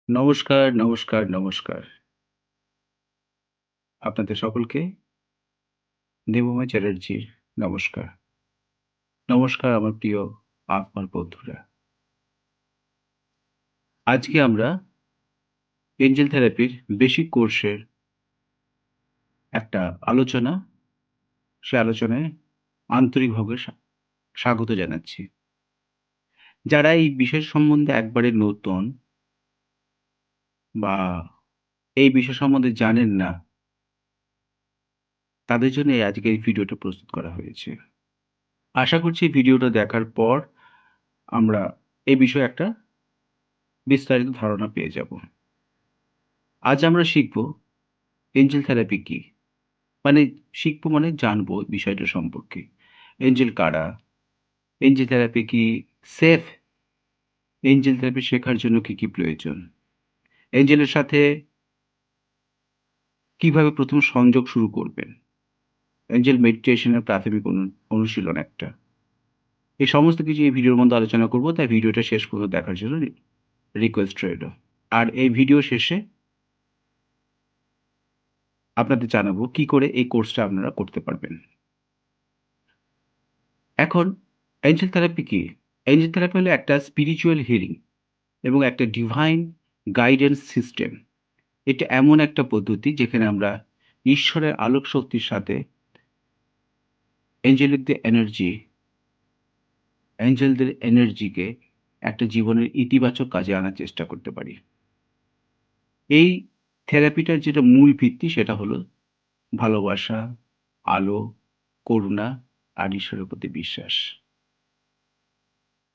নমস্কার, নমস্কার, নমস্কার। আপনাদের সকলকে দেবময় চ্যাটার্জির নমস্কার। নমস্কার আমার প্রিয় আমার বন্ধুরা। আজকে আমরা এঞ্জেল থেরাপির বেসিক কোর্সের একটা আলোচনা, সে আলোচনায় আন্তরিকভাবে স্বাগত জানাচ্ছি। যারা এই বিষয় সম্বন্ধে একবারে নতুন বা এই বিষয় সম্বন্ধে জানেন না, তাদের জন্য আজকের এই ভিডিওটা প্রস্তুত করা হয়েছে। আশা করছি ভিডিওটা দেখার পর আমরা এই বিষয়ে একটা বিস্তারিত ধারণা পেয়ে যাব। আজ আমরা শিখব এঞ্জেল থেরাপি কি? মানে শিখব মানে জানবো বিষয়টা সম্পর্কে। এঞ্জেল কারা? এঞ্জেল থেরাপি কি সেফ? এঞ্জেল থেরাপি শেখার জন্য কি প্রয়োজন? এঞ্জেলের সাথে কিভাবে ১ম সংযোগ শুরু করবেন? এঞ্জেল মেডিটেশনের প্রাথমিক অনুশীলন একটা। এই সমস্ত কিছু এই ভিডিওর মধ্যে আলোচনা করব। তাই ভিডিওটা শেষ পর্যন্ত দেখার জন্য রিকোয়েস্ট রইল। আর এই ভিডিও শেষে আপনাদের জানাবো কি করে এই কোর্সটা আপনারা করতে পারবেন। এখন এঞ্জেল থেরাপি কি? এঞ্জেল থেরাপি হলো একটা স্পিরিচুয়াল হিলিং এবং একটা ডিভাইন গাইডেন্স সিস্টেম। এটা এমন একটা পদ্ধতি যেখানে আমরা ঈশ্বরের আলোক শক্তির সাথে এঞ্জেলদের এনার্জি, এঞ্জেলদের এনার্জিকে একটা জীবনের ইতিবাচক কাজে আনার চেষ্টা করতে পারি। এই থেরাপিটার যেটা মূল ভিত্তি সেটা হলো ভালোবাসা, আলো, করুণা আর ঈশ্বরের প্রতি বিশ্বাস।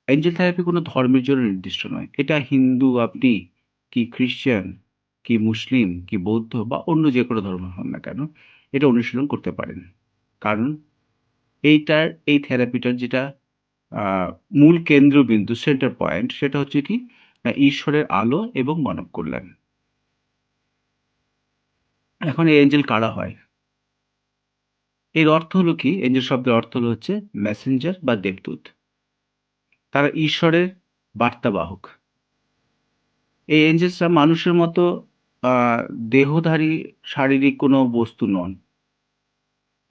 এঞ্জেল থেরাপি কোনো ধর্মের জন্য নির্দিষ্ট নয়। এটা হিন্দু আপনি, কি খ্রিস্টান, কি মুসলিম, কি বৌদ্ধ বা অন্য যে কোনো ধর্ম হন না কেন, এটা অনুশীলন করতে পারেন। কারণ এই থেরাপিটার যেটা আ মূল কেন্দ্রবিন্দু সেন্টার পয়েন্ট সেটা হচ্ছে কি ঈশ্বরের আলো এবং মানব কল্যাণ। এখন এই এঞ্জেল কারা হয়? এর অর্থ হলো কি? এঞ্জেল শব্দের অর্থ হলো হচ্ছে মেসেঞ্জার বা দেবদূত। তারা ঈশ্বরের বার্তাবাহক। এই এঞ্জেলসরা মানুষের মতো আ দেহধারী শারীরিক কোনো বস্তু নন।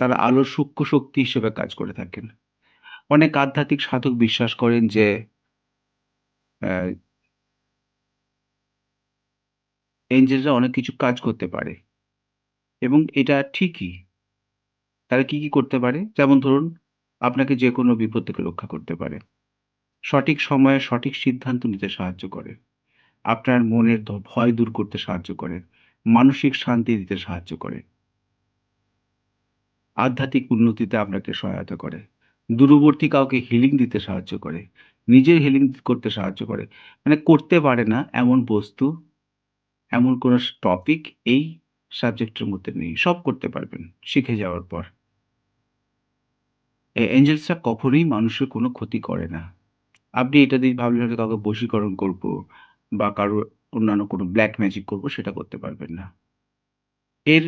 তারা আলোর সূক্ষ্ম শক্তি হিসেবে কাজ করে থাকেন। অনেক আধ্যাত্মিক সাধক বিশ্বাস করেন যে অ্যা এঞ্জেলরা অনেক কিছু কাজ করতে পারে এবং এটা ঠিকই। তারা কি করতে পারে? যেমন ধরুন, আপনাকে যেকোনো বিপদ থেকে রক্ষা করতে পারে। সঠিক সময়ে সঠিক সিদ্ধান্ত নিতে সাহায্য করে। আপনার মনের ভয় দূর করতে সাহায্য করে। মানসিক শান্তি দিতে সাহায্য করে। আধ্যাত্মিক উন্নতিতে আপনাকে সহায়তা করে। দূরবর্তী কাউকে হিলিং দিতে সাহায্য করে। নিজের হিলিং করতে সাহায্য করে। মানে করতে পারে না এমন বস্তু, এমন কোনো টপিক এই সাবজেক্টের মধ্যে নেই। সব করতে পারবেন শিখে যাওয়ার পর। এই এঞ্জেলসরা কখনোই মানুষের কোনো ক্ষতি করে না। আপনি এটা দিয়ে ভাবলেন হয়তো কাউকে বশীকরণ করব বা কারো অন্যান্য কোনো ব্লাক ম্যাজিক করব সেটা করতে পারবেন না। এর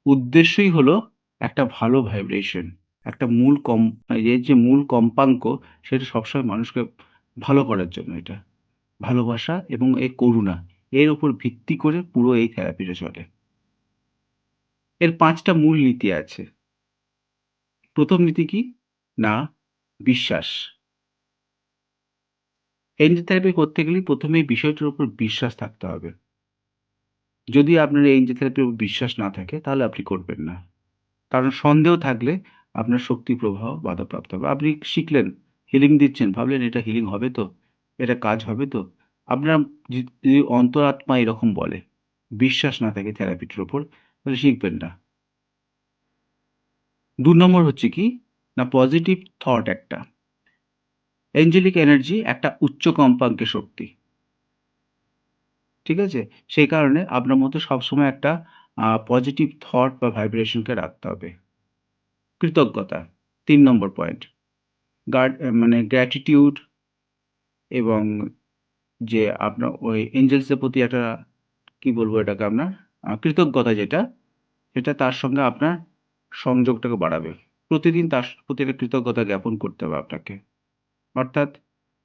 উদ্দেশ্যই হলো একটা ভালো ভাইব্রেশন। একটা এর যে মূল কম্পাঙ্ক সেটা সবসময় মানুষকে ভালো করার জন্য এটা। ভালোবাসা এবং করুণা এর উপর ভিত্তি করে পুরো এই থেরাপিটা চলে। এর ৫ টা মূল নীতি আছে। ১ম নীতি কি? না, বিশ্বাস। এঞ্জেল থেরাপি করতে গেলে ১ম এই বিষয়টার উপর বিশ্বাস থাকতে হবে। যদি আপনার এই এঞ্জেল থেরাপির উপর বিশ্বাস না থাকে তাহলে আপনি করবেন না। কারণ সন্দেহ থাকলে আপনার শক্তি প্রবাহ বাধাপ্রাপ্ত হবে। আপনি শিখলেন, হিলিং দিচ্ছেন, ভাবলেন এটা হিলিং হবে তো? এটা কাজ হবে তো? আপনার যদি অন্তরাত্মা এরকম বলে, বিশ্বাস না থাকে থেরাপিটার উপর, তাহলে শিখবেন না। ২ নম্বর হচ্ছে কি? না পজিটিভ থট একটা। এঞ্জেলিক এনার্জি একটা উচ্চ কম্পাঙ্কের শক্তি। ঠিক আছে? সেই কারণে আপনার মধ্যে সবসময় একটা পজিটিভ থট বা ভাইব্রেশনকে রাখতে হবে। কৃতজ্ঞতা ৩ নম্বর পয়েন্ট। মানে গ্র্যাটিটিউড এবং যে আপনার ওই এঞ্জেলস এর প্রতি একটা কি বলবো এটাকে আপনার কৃতজ্ঞতা যেটা, সেটা তার সঙ্গে আপনার সংযোগটাকে বাড়াবে। প্রতিদিন তার প্রতি একটা কৃতজ্ঞতা জ্ঞাপন করতে হবে আপনাকে। অর্থাৎ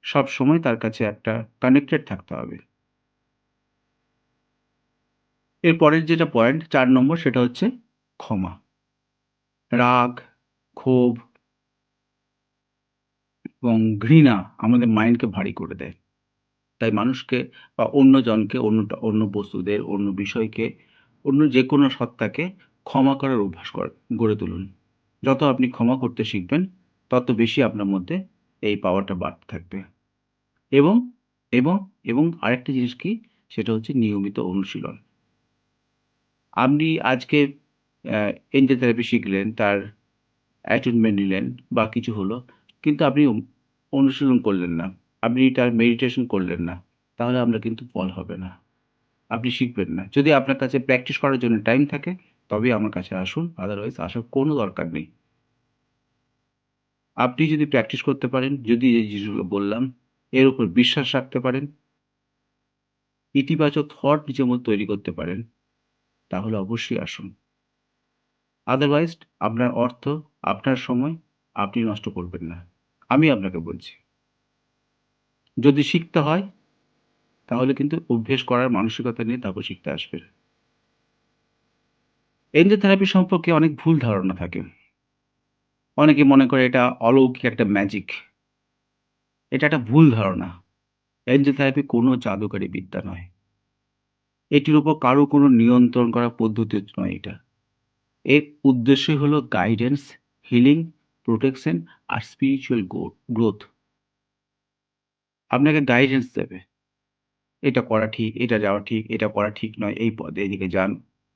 সবসময় তার কাছে একটা কানেক্টেড থাকতে হবে। এর পরের যেটা পয়েন্ট ৪ নম্বর সেটা হচ্ছে ক্ষমা। রাগ, ক্ষোভ এবং ঘৃণা আমাদের মাইন্ডকে ভারী করে দেয়। তাই মানুষকে বা অন্যজনকে, অন্য বস্তুদের, অন্য বিষয়কে, অন্য যেকোনো সত্তাকে ক্ষমা করার অভ্যাস গড়ে তুলুন। যত আপনি ক্ষমা করতে শিখবেন, তত বেশি আপনার মধ্যে এই পাওয়ারটা বাড়তে থাকবে। এবং, এবং, এবং আরেকটা জিনিস কি? সেটা হচ্ছে নিয়মিত অনুশীলন। আপনি আজকে অ্যা এঞ্জেল থেরাপি শিখলেন, তার অ্যাটেনমেন্ট নিলেন বা কিছু হলো, কিন্তু আপনি অনুশীলন করলেন না। আপনি তার মেডিটেশন করলেন না। তাহলে আপনার কিন্তু ফল হবে না। আপনি শিখবেন না। যদি আপনার কাছে প্র্যাকটিস করার জন্য টাইম থাকে, তবেই আমার কাছে আসুন। আদারওয়াইজ আসার কোনো দরকার নেই। আপনি যদি প্র্যাকটিস করতে পারেন, যদি এই জিনিসগুলো বললাম, এর উপর বিশ্বাস রাখতে পারেন, ইতিবাচক থট নিজের মধ্যে তৈরি করতে পারেন, তাহলে অবশ্যই আসুন। আদারওয়াইজ আপনার অর্থ, আপনার সময় আপনি নষ্ট করবেন না। আমি আপনাকে বলছি। যদি শিখতে হয়, তাহলে কিন্তু অভ্যেস করার মানসিকতা নিয়ে তারপর শিখতে আসবেন। এঞ্জেল থেরাপি সম্পর্কে অনেক ভুল ধারণা থাকে। অনেকে মনে করে এটা অলৌকিক একটা ম্যাজিক। এটা একটা ভুল ধারণা। এঞ্জেল থেরাপি কোনো জাদুকরী বিদ্যা নয়। এটির উপর কারো কোনো নিয়ন্ত্রণ করার পদ্ধতি নয় এটা। এর উদ্দেশ্যই হলো গাইডেন্স, হিলিং, প্রোটেকশন আর স্পিরিচুয়াল গ্রোথ। আপনাকে গাইডেন্স দেবে। এটা করা ঠিক, এটা যাওয়া ঠিক, এটা করা ঠিক নয়, এই পথে এদিকে যান।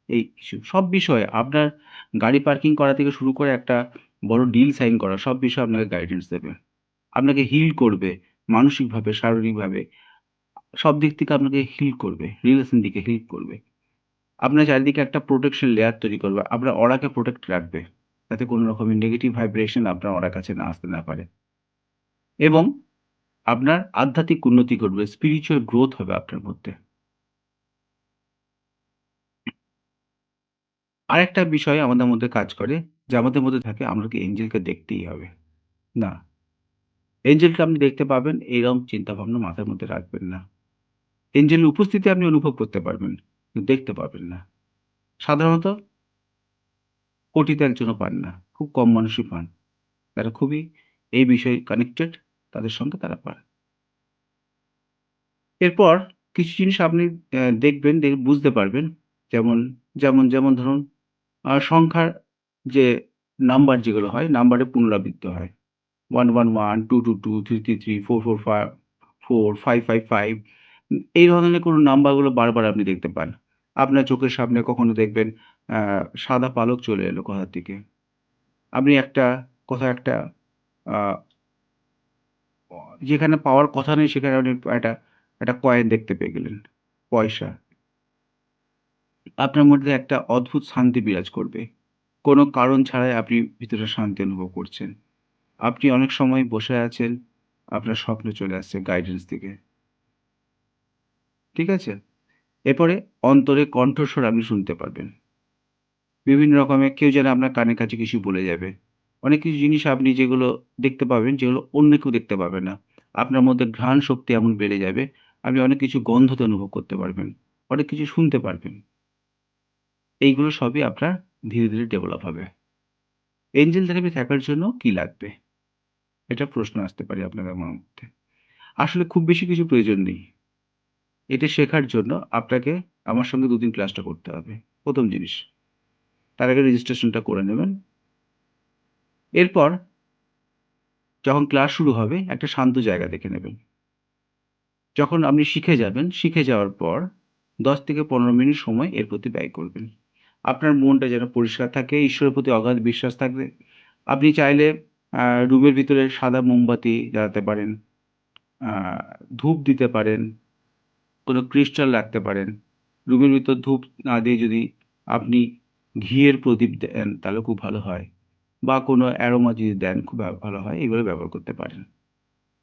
এই কিছু সব বিষয়ে আপনার গাড়ি পার্কিং করা থেকে শুরু করে একটা বড় ডিল সাইন করা, সব বিষয়ে আপনাকে গাইডেন্স দেবে। আপনাকে হিল করবে মানসিকভাবে, শারীরিকভাবে। সব দিক থেকে আপনাকে হিল করবে। রিলেশন দিকে হিল করবে। আপনার চারিদিকে একটা প্রোটেকশন লেয়ার তৈরি করবে। আপনার অরাকে প্রোটেক্ট রাখবে। যাতে কোনো রকমের নেগেটিভ ভাইব্রেশন আপনার অরার কাছে না আসতে না পারে। এবং আপনার আধ্যাত্মিক উন্নতি ঘটবে। স্পিরিচুয়াল গ্রোথ হবে আপনার মধ্যে। আরেকটা বিষয় আমাদের মধ্যে কাজ করে যে আমাদের মধ্যে থাকে আমরা কি এঞ্জেলকে দেখতেই হবে। না, এঞ্জেলকে আপনি দেখতে পাবেন এরকম চিন্তাভাবনা মাথার মধ্যে রাখবেন না। এঞ্জেলের উপস্থিতি আপনি অনুভব করতে পারবেন, কিন্তু দেখতে পাবেন না। সাধারণত কোটিতে একজনও পান না। খুব কম মানুষই পান। তারা খুবই এই বিষয়ে কানেক্টেড, তাদের সঙ্গে তারা পান। এরপর কিছু জিনিস আপনি দেখবেন, বুঝতে পারবেন। যেমন যেমন ধরুন সংখ্যার যে নাম্বার যেগুলো হয়, নাম্বারের পুনরাবৃত্তি হয়। 111, 222, 333, 445, 555 এই ধরনের কোনো নাম্বারগুলো বারবার আপনি দেখতে পান। আপনার চোখের সামনে কখনো দেখবেন আ সাদা পালক চলে এলো কোথা থেকে। আপনি কোথাও একটা আ অ যেখানে পাওয়ার কথা নেই সেখানে আপনি একটা কয়েন দেখতে পেয়ে গেলেন। পয়সা। আপনার মধ্যে একটা অদ্ভুত শান্তি বিরাজ করবে। কোনো কারণ ছাড়াই আপনি ভিতরে শান্তি অনুভব করছেন। আপনি অনেক সময় বসে আছেন, আপনার স্বপ্ন চলে আসছে গাইডেন্স থেকে। ঠিক আছে? এরপরে অন্তরে কণ্ঠস্বর আপনি শুনতে পারবেন। বিভিন্ন রকমের কেউ যেন আপনার কানের কাছে কিছু বলে যাবে। অনেক কিছু জিনিস আপনি যেগুলো দেখতে পাবেন, যেগুলো অন্য কেউ দেখতে পাবে না। আপনার মধ্যে ঘ্রাণ শক্তি এমন বেড়ে যাবে, আপনি অনেক কিছু গন্ধতে অনুভব করতে পারবেন। অনেক কিছু শুনতে পারবেন। এইগুলো সবই আপনার ধীরে, ধীরে ডেভেলপ হবে। এঞ্জেল থেরাপি থাকার জন্য কি লাগবে? এটা প্রশ্ন আসতে পারে আপনাদের মনের মধ্যে। আসলে খুব বেশি কিছু প্রয়োজন নেই। এটা শেখার জন্য আপনাকে আমার সঙ্গে ২-৩ ক্লাসটা করতে হবে। ১ম জিনিস। তার আগে রেজিস্ট্রেশনটা করে নেবেন। এরপর যখন ক্লাস শুরু হবে একটা শান্ত জায়গা দেখে নেবেন। যখন আপনি শিখে যাবেন, শিখে যাওয়ার পর ১০ থেকে ১৫ মিনিট সময় এর প্রতি ব্যয় করবেন। আপনার মনটা যেন পরিষ্কার থাকে, ঈশ্বরের প্রতি অগাধ বিশ্বাস থাকবে। আপনি চাইলে আ রুমের ভিতরে সাদা মোমবাতি জ্বালাতে পারেন, আ ধূপ দিতে পারেন, কোনো ক্রিস্টাল রাখতে পারেন। রুমের ভিতর ধূপ না দিয়ে যদি আপনি ঘিয়ের প্রদীপ দেন তাহলে খুব ভালো হয়। বা কোনো অ্যারোমা যদি দেন খুব ভালো হয়। এগুলো ব্যবহার করতে পারেন।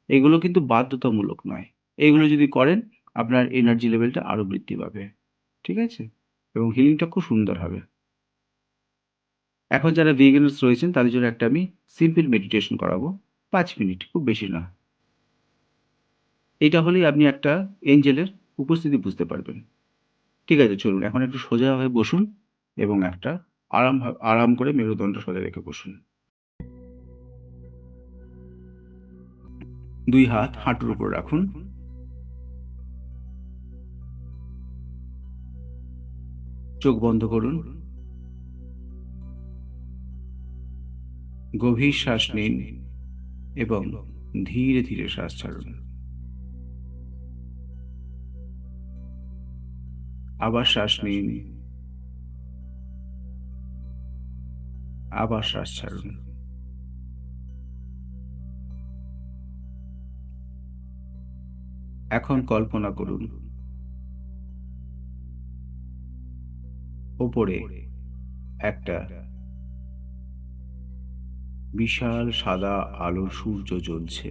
এগুলো কিন্তু বাধ্যতামূলক নয়। এগুলো যদি করেন আপনার এনার্জি লেভেলটা আরো বৃদ্ধি পাবে। ঠিক আছে? এবং হিলিংটা খুব সুন্দর হবে। এখন যারা বিগিনার্স রয়েছেন তাদের জন্য একটা আমি সিম্পল মেডিটেশন করাবো। ৫ মিনিট, খুব বেশি না। এটা হলেই আপনি একটা এঞ্জেলের উপস্থিতি বুঝতে পারবেন। ঠিক আছে, চলুন এখন একটু সোজা হয়ে বসুন এবং একটা আরাম করে মেরুদণ্ড সোজা রেখে বসুন। 2 হাত হাঁটুর উপর রাখুন। চোখ বন্ধ করুন। গভীর শ্বাস নিন এবং ধীরে ধীরে শ্বাস ছাড়ুন। আবার শ্বাস নিন, আবার শ্বাস ছাড়ুন। এখন কল্পনা করুন ওপরে একটা বিশাল সাদা আলোর সূর্য জ্বলছে।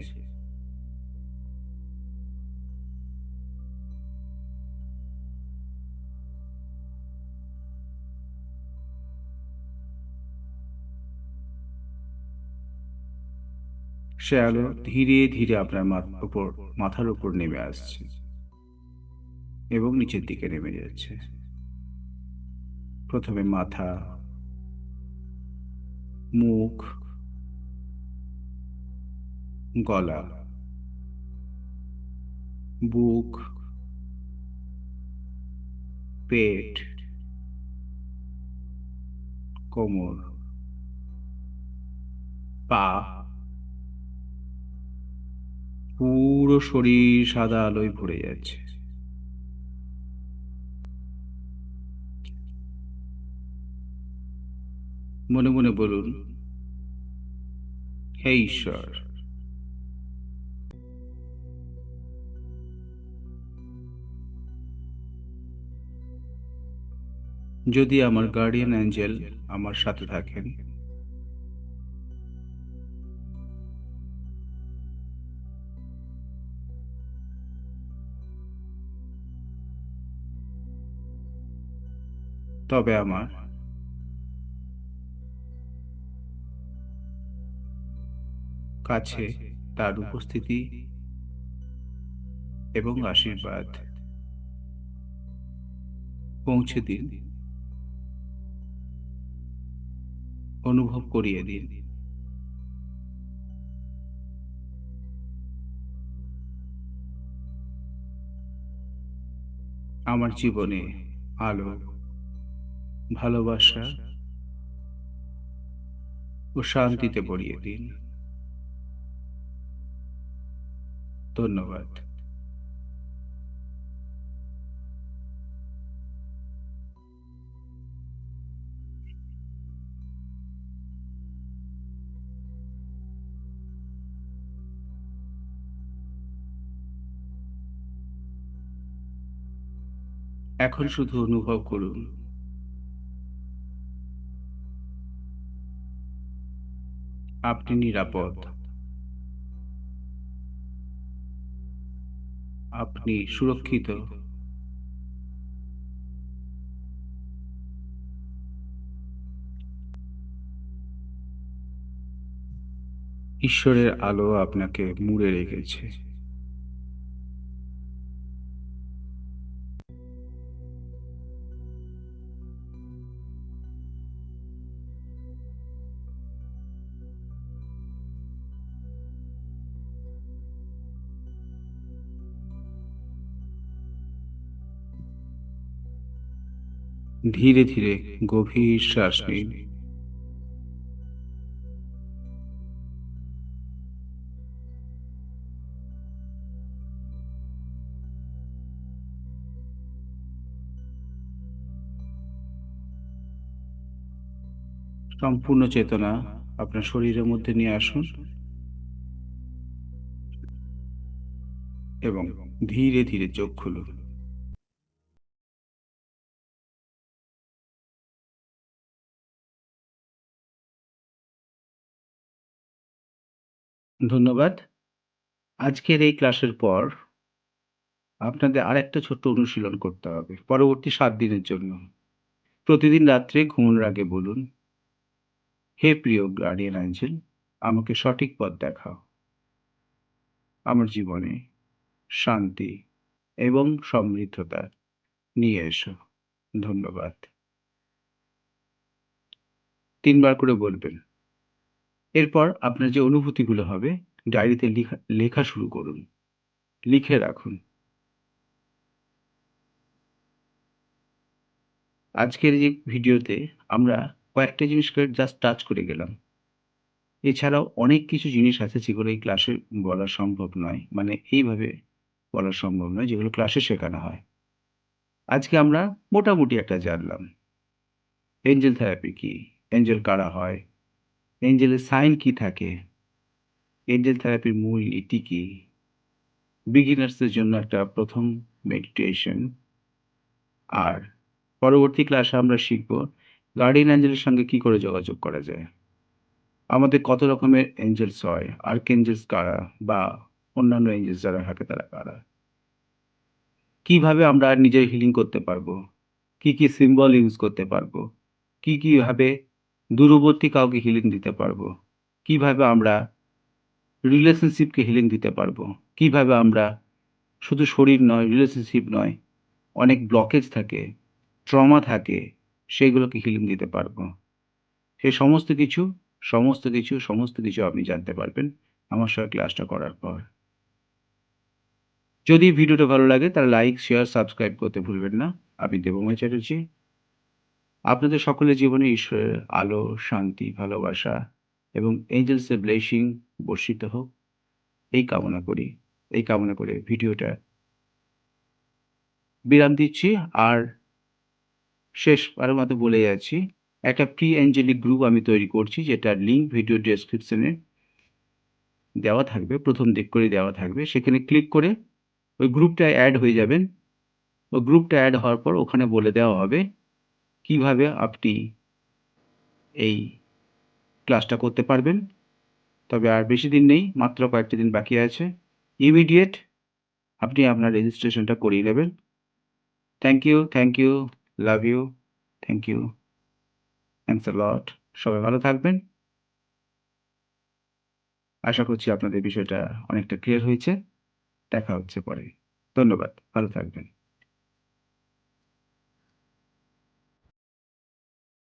সে আলো ধীরে ধীরে আপনার মাথার উপর নেমে আসছে এবং নিচের দিকে নেমে যাচ্ছে। প্রথমে মাথা, মুখ, গলা, বুক, পেট, কোমর, পা, পুরো শরীর সাদা আলোয় ভরে যাচ্ছে। মনে মনে বলুন, হে ঈশ্বর, যদি আমার গার্ডিয়ান অ্যাঞ্জেল আমার সাথে থাকেন, তবে আমার কাছে তার উপস্থিতি এবং আশীর্বাদ পৌঁছে দিন, অনুভব করিয়ে দিন। আমার জীবনে আলো, ভালোবাসা ও শান্তিতে ভরিয়ে দিন। ধন্যবাদ। এখন শুধু অনুভব করুন আপনি নিরাপদ, আপনি সুরক্ষিত। ঈশ্বরের আলো আপনাকে মুড়ে রেখেছে। ধীরে ধীরে গভীর শ্বাস নিন। সম্পূর্ণ চেতনা আপনার শরীরের মধ্যে নিয়ে আসুন এবং ধীরে ধীরে চোখ খুলুন। ধন্যবাদ। আজকের এই ক্লাসের পর আপনাদের আরেকটা ছোট্ট অনুশীলন করতে হবে পরবর্তী 7 দিনের জন্য। প্রতিদিন রাত্রে ঘুমানোর আগে বলুন, হে প্রিয় গার্ডিয়ান অ্যাঞ্জেল, আমাকে সঠিক পথ দেখাও। আমার জীবনে শান্তি এবং সমৃদ্ধতা নিয়ে এসো। ধন্যবাদ। ৩ বার করে বলবেন। এরপর আপনার যে অনুভূতিগুলো হবে ডায়েরিতে লেখা শুরু করুন। লিখে রাখুন। আজকের এই ভিডিওতে আমরা কয়েকটা জিনিসকে জাস্ট টাচ করে গেলাম। এছাড়াও অনেক কিছু জিনিস আছে যেগুলো এই ক্লাসে বলা সম্ভব নয়। মানে এইভাবে বলা সম্ভব নয় যেগুলো ক্লাসে শেখানো হয়। আজকে আমরা মোটামুটি একটা জানলাম। এঞ্জেল থেরাপি কি? এঞ্জেল কারা হয়? এঞ্জেলের সাইন কি থাকে? এঞ্জেল থেরাপির মূল নীতি কি? বিগিনার্সদের জন্য একটা ১ম মেডিটেশন। আর পরবর্তী ক্লাসে আমরা শিখব গার্ডিয়ান এঞ্জেলের সঙ্গে কি করে যোগাযোগ করা যায়। আমাদের কত রকমের এঞ্জেলস হয়, আর্কএঞ্জেলস কারা বা অন্যান্য এঞ্জেলস যারা থাকে তারা কারা? কিভাবে আমরা নিজের হিলিং করতে পারবো? কি সিম্বল ইউজ করতে পারবো? কিভাবে দূরবর্তী কাউকে হিলিং দিতে পারবো? কিভাবে আমরা রিলেশনশিপকে হিলিং দিতে পারবো? কিভাবে আমরা শুধু শরীর নয়, রিলেশনশিপ নয়, অনেক ব্লকেজ থাকে, ট্রমা থাকে, সেগুলোকে হিলিং দিতে পারবো। সে সমস্ত কিছু আপনি জানতে পারবেন আমার সঙ্গে ক্লাসটা করার পর। যদি ভিডিওটা ভালো লাগে তাহলে লাইক, শেয়ার, সাবস্ক্রাইব করতে ভুলবেন না। আমি দেবময় চ্যাটার্জী। আপনাদের সকলের জীবনে ঈশ্বরের আলো, শান্তি, ভালোবাসা এবং এঞ্জেলসের ব্লেসিং বর্ষিত হোক এই কামনা করি। এই কামনা করে ভিডিওটা বিরাম দিচ্ছি। আর শেষবারের মতো বলে যাচ্ছি, একটা প্রি অ্যাঞ্জেলিক গ্রুপ আমি তৈরি করছি যেটার লিঙ্ক ভিডিও ডেসক্রিপশনে দেওয়া থাকবে। ১ম দিক করে দেওয়া থাকবে। সেখানে ক্লিক করে ওই গ্রুপটায় অ্যাড হয়ে যাবেন। ওই গ্রুপটা অ্যাড হওয়ার পর ওখানে বলে দেওয়া হবে কিভাবে আপনি এই ক্লাসটা করতে পারবেন। তবে আর বেশি দিন নেই, মাত্র কয়েকটা দিন বাকি আছে। ইমিডিয়েট আপনি আপনার রেজিস্ট্রেশনটা করিয়ে নেবেন। Thank you, love you, thank you, thanks a lot. সবাই ভালো থাকবেন। আশা করছি আপনাদের বিষয়টা অনেকটা ক্লিয়ার হয়েছে। দেখা হচ্ছে পরে। ধন্যবাদ। ভালো থাকবেন।